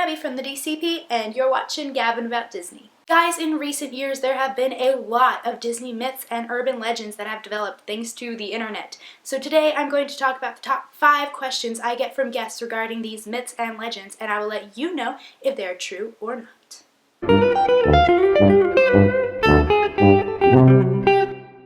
Gabby from the DCP, and you're watching Gabbin' About Disney. Guys, in recent years there have been a lot of Disney myths and urban legends that have developed thanks to the internet. So today I'm going to talk about the top 5 questions I get from guests regarding these myths and legends, and I will let you know if they are true or not.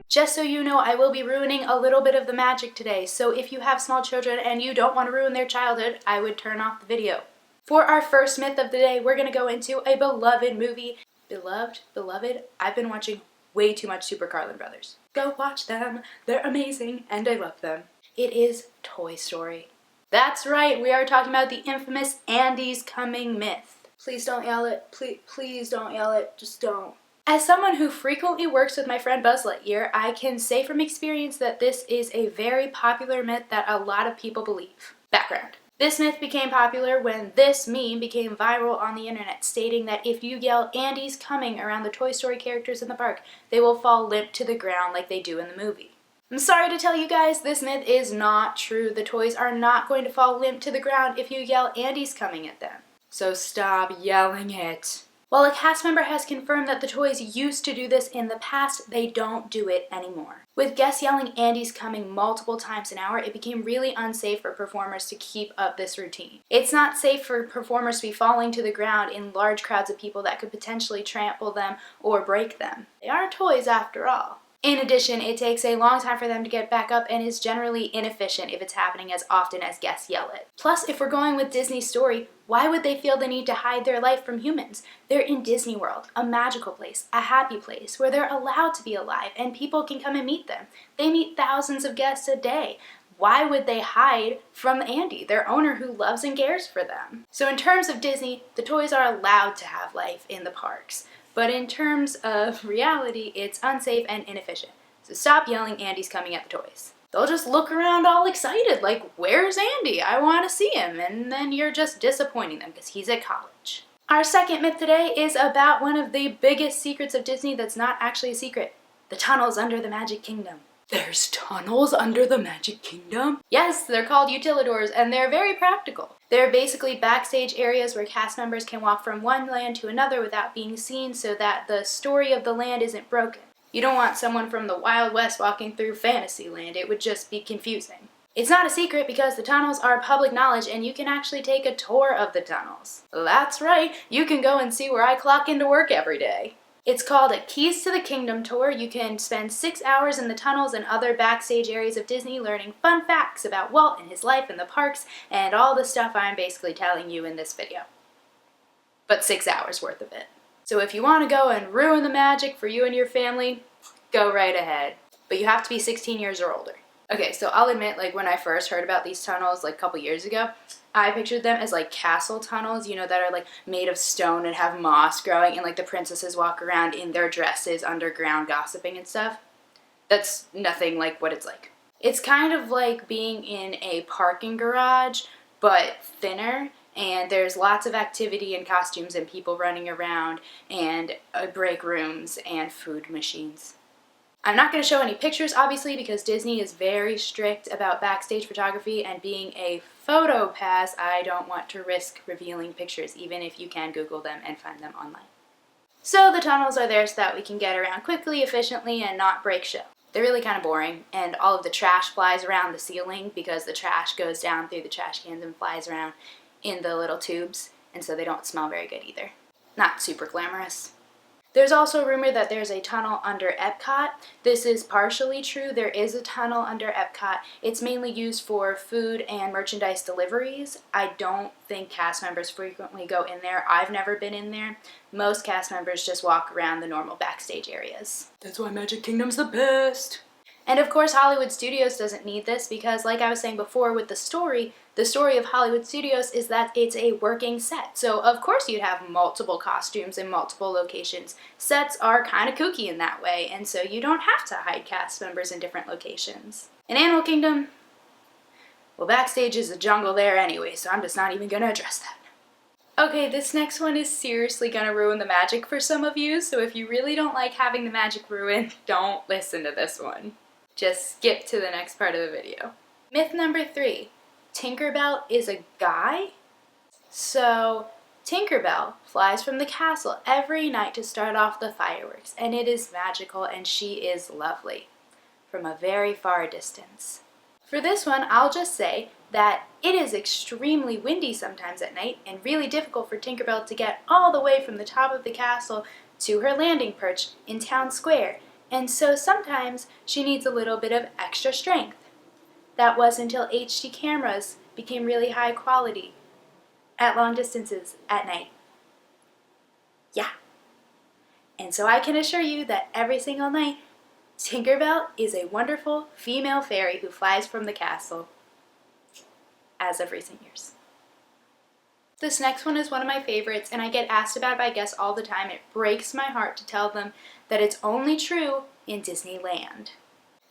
Just so you know, I will be ruining a little bit of the magic today, so if you have small children and you don't want to ruin their childhood, I would turn off the video. For our first myth of the day, we're going to go into a beloved movie. Beloved? I've been watching way too much Super Carlin Brothers. Go watch them. They're amazing and I love them. It is Toy Story. That's right, we are talking about the infamous Andy's Coming myth. Please don't yell it. Please don't yell it. Just don't. As someone who frequently works with my friend Buzz Lightyear, I can say from experience that this is a very popular myth that a lot of people believe. Background. This myth became popular when this meme became viral on the internet, stating that if you yell "Andy's coming" around the Toy Story characters in the park, they will fall limp to the ground like they do in the movie. I'm sorry to tell you guys, this myth is not true. The toys are not going to fall limp to the ground if you yell "Andy's coming" at them. So stop yelling it. While a cast member has confirmed that the toys used to do this in the past, they don't do it anymore. With guests yelling "Andy's coming" multiple times an hour, it became really unsafe for performers to keep up this routine. It's not safe for performers to be falling to the ground in large crowds of people that could potentially trample them or break them. They are toys after all. In addition, it takes a long time for them to get back up and is generally inefficient if it's happening as often as guests yell it. Plus, if we're going with Disney's story, why would they feel the need to hide their life from humans? They're in Disney World, a magical place, a happy place, where they're allowed to be alive and people can come and meet them. They meet thousands of guests a day. Why would they hide from Andy, their owner who loves and cares for them? So in terms of Disney, the toys are allowed to have life in the parks. But in terms of reality, it's unsafe and inefficient. So stop yelling "Andy's coming" at the toys. They'll just look around all excited, like, "Where's Andy? I want to see him." And then you're just disappointing them because he's at college. Our second myth today is about one of the biggest secrets of Disney that's not actually a secret. The tunnels under the Magic Kingdom. There's tunnels under the Magic Kingdom? Yes, they're called utilidors, and they're very practical. They're basically backstage areas where cast members can walk from one land to another without being seen so that the story of the land isn't broken. You don't want someone from the Wild West walking through Fantasyland. It would just be confusing. It's not a secret because the tunnels are public knowledge and you can actually take a tour of the tunnels. That's right, you can go and see where I clock into work every day. It's called a Keys to the Kingdom tour. You can spend 6 hours in the tunnels and other backstage areas of Disney learning fun facts about Walt and his life in the parks and all the stuff I'm basically telling you in this video. But 6 hours worth of it. So if you want to go and ruin the magic for you and your family, go right ahead. But you have to be 16 years or older. Okay, so I'll admit, like, when I first heard about these tunnels, like, a couple years ago, I pictured them as, like, castle tunnels, you know, that are, like, made of stone and have moss growing, and, like, the princesses walk around in their dresses underground gossiping and stuff. That's nothing like what it's like. It's kind of like being in a parking garage, but thinner, and there's lots of activity and costumes and people running around, and break rooms and food machines. I'm not going to show any pictures, obviously, because Disney is very strict about backstage photography, and being a photo pass, I don't want to risk revealing pictures, even if you can Google them and find them online. So the tunnels are there so that we can get around quickly, efficiently, and not break show. They're really kind of boring, and all of the trash flies around the ceiling because the trash goes down through the trash cans and flies around in the little tubes, and so they don't smell very good either. Not super glamorous. There's also a rumor that there's a tunnel under Epcot. This is partially true. There is a tunnel under Epcot. It's mainly used for food and merchandise deliveries. I don't think cast members frequently go in there. I've never been in there. Most cast members just walk around the normal backstage areas. That's why Magic Kingdom's the best. And of course, Hollywood Studios doesn't need this because, like I was saying before with the story of Hollywood Studios is that it's a working set. So of course you'd have multiple costumes in multiple locations. Sets are kind of kooky in that way, and so you don't have to hide cast members in different locations. In Animal Kingdom, well, backstage is a jungle there anyway, so I'm just not even going to address that. Okay, this next one is seriously gonna ruin the magic for some of you, so if you really don't like having the magic ruined, don't listen to this one. Just skip to the next part of the video. Myth number 3, Tinkerbell is a guy? So Tinkerbell flies from the castle every night to start off the fireworks, and it is magical and she is lovely from a very far distance. For this one, I'll just say that it is extremely windy sometimes at night and really difficult for Tinkerbell to get all the way from the top of the castle to her landing perch in Town Square, and so sometimes she needs a little bit of extra strength. That was until HD cameras became really high quality at long distances at night. Yeah. And so I can assure you that every single night, Tinkerbell is a wonderful female fairy who flies from the castle, as of recent years. This next one is one of my favorites, and I get asked about it by guests all the time. It breaks my heart to tell them that it's only true in Disneyland.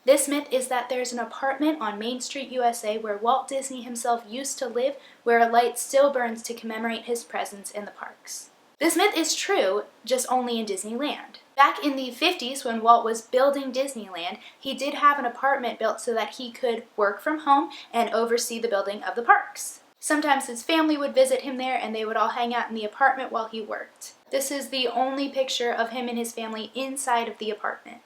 This myth is that there's an apartment on Main Street, USA, where Walt Disney himself used to live, where a light still burns to commemorate his presence in the parks. This myth is true, just only in Disneyland. Back in the 50s, when Walt was building Disneyland, he did have an apartment built so that he could work from home and oversee the building of the parks. Sometimes his family would visit him there and they would all hang out in the apartment while he worked. This is the only picture of him and his family inside of the apartment.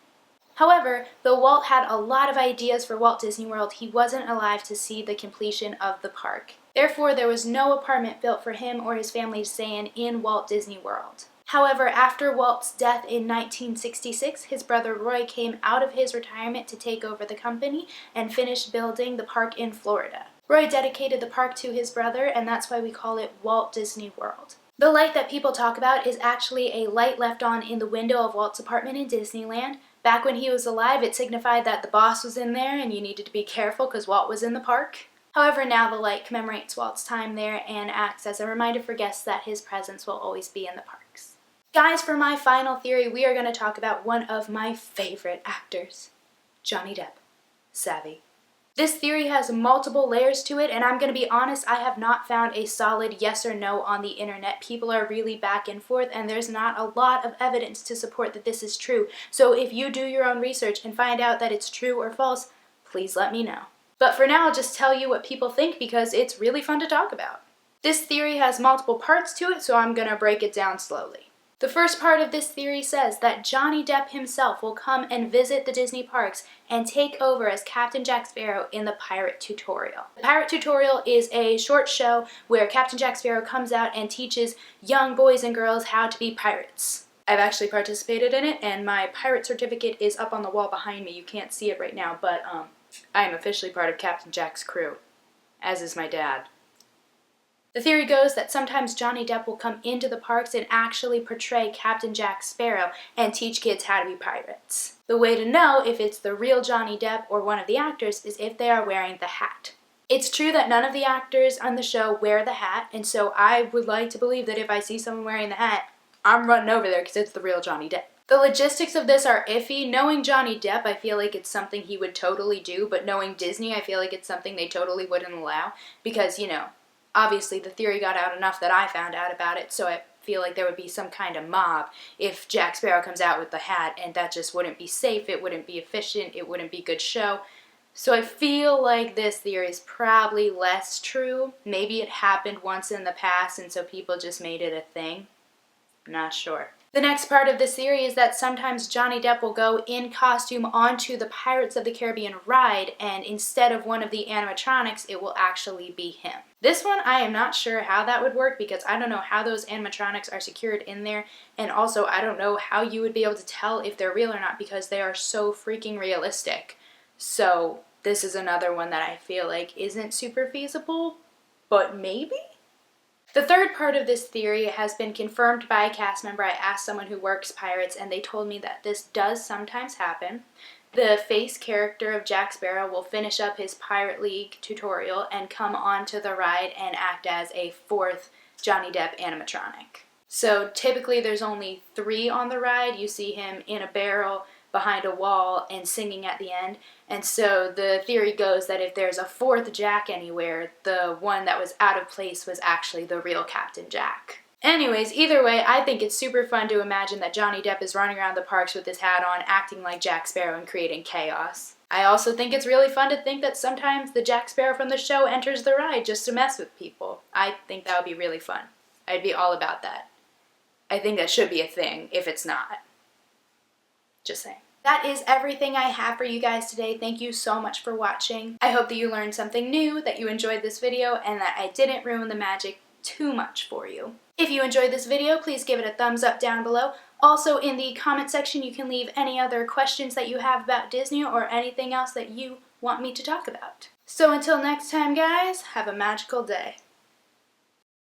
However, though Walt had a lot of ideas for Walt Disney World, he wasn't alive to see the completion of the park. Therefore, there was no apartment built for him or his family to stay in Walt Disney World. However, after Walt's death in 1966, his brother Roy came out of his retirement to take over the company and finish building the park in Florida. Roy dedicated the park to his brother, and that's why we call it Walt Disney World. The light that people talk about is actually a light left on in the window of Walt's apartment in Disneyland. Back when he was alive, it signified that the boss was in there and you needed to be careful because Walt was in the park. However, now the light commemorates Walt's time there and acts as a reminder for guests that his presence will always be in the parks. Guys, for my final theory, we are going to talk about one of my favorite actors, Johnny Depp. Savvy. This theory has multiple layers to it, and I'm going to be honest, I have not found a solid yes or no on the internet. People are really back and forth, and there's not a lot of evidence to support that this is true. So if you do your own research and find out that it's true or false, please let me know. But for now, I'll just tell you what people think because it's really fun to talk about. This theory has multiple parts to it, so I'm going to break it down slowly. The first part of this theory says that Johnny Depp himself will come and visit the Disney parks and take over as Captain Jack Sparrow in the Pirate Tutorial. The Pirate Tutorial is a short show where Captain Jack Sparrow comes out and teaches young boys and girls how to be pirates. I've actually participated in it, and my pirate certificate is up on the wall behind me. You can't see it right now, but I am officially part of Captain Jack's crew, as is my dad. The theory goes that sometimes Johnny Depp will come into the parks and actually portray Captain Jack Sparrow and teach kids how to be pirates. The way to know if it's the real Johnny Depp or one of the actors is if they are wearing the hat. It's true that none of the actors on the show wear the hat, and so I would like to believe that if I see someone wearing the hat, I'm running over there because it's the real Johnny Depp. The logistics of this are iffy. Knowing Johnny Depp, I feel like it's something he would totally do, but knowing Disney, I feel like it's something they totally wouldn't allow because, obviously the theory got out enough that I found out about it, so I feel like there would be some kind of mob if Jack Sparrow comes out with the hat, and that just wouldn't be safe, it wouldn't be efficient, it wouldn't be good show. So I feel like this theory is probably less true. Maybe it happened once in the past and so people just made it a thing. I'm not sure. The next part of this theory is that sometimes Johnny Depp will go in costume onto the Pirates of the Caribbean ride, and instead of one of the animatronics, it will actually be him. This one, I am not sure how that would work because I don't know how those animatronics are secured in there, and also I don't know how you would be able to tell if they're real or not because they are so freaking realistic. So this is another one that I feel like isn't super feasible, but maybe? The third part of this theory has been confirmed by a cast member. I asked someone who works pirates and they told me that this does sometimes happen. The face character of Jack Sparrow will finish up his Pirate League tutorial and come onto the ride and act as a fourth Johnny Depp animatronic. So typically there's only 3 on the ride. You see him in a barrel behind a wall and singing at the end. And so the theory goes that if there's a 4th Jack anywhere, the one that was out of place was actually the real Captain Jack. Anyways, either way, I think it's super fun to imagine that Johnny Depp is running around the parks with his hat on, acting like Jack Sparrow and creating chaos. I also think it's really fun to think that sometimes the Jack Sparrow from the show enters the ride just to mess with people. I think that would be really fun. I'd be all about that. I think that should be a thing if it's not. Just saying. That is everything I have for you guys today. Thank you so much for watching. I hope that you learned something new, that you enjoyed this video, and that I didn't ruin the magic too much for you. If you enjoyed this video, please give it a thumbs up down below. Also, in the comment section, you can leave any other questions that you have about Disney or anything else that you want me to talk about. So until next time, guys, have a magical day.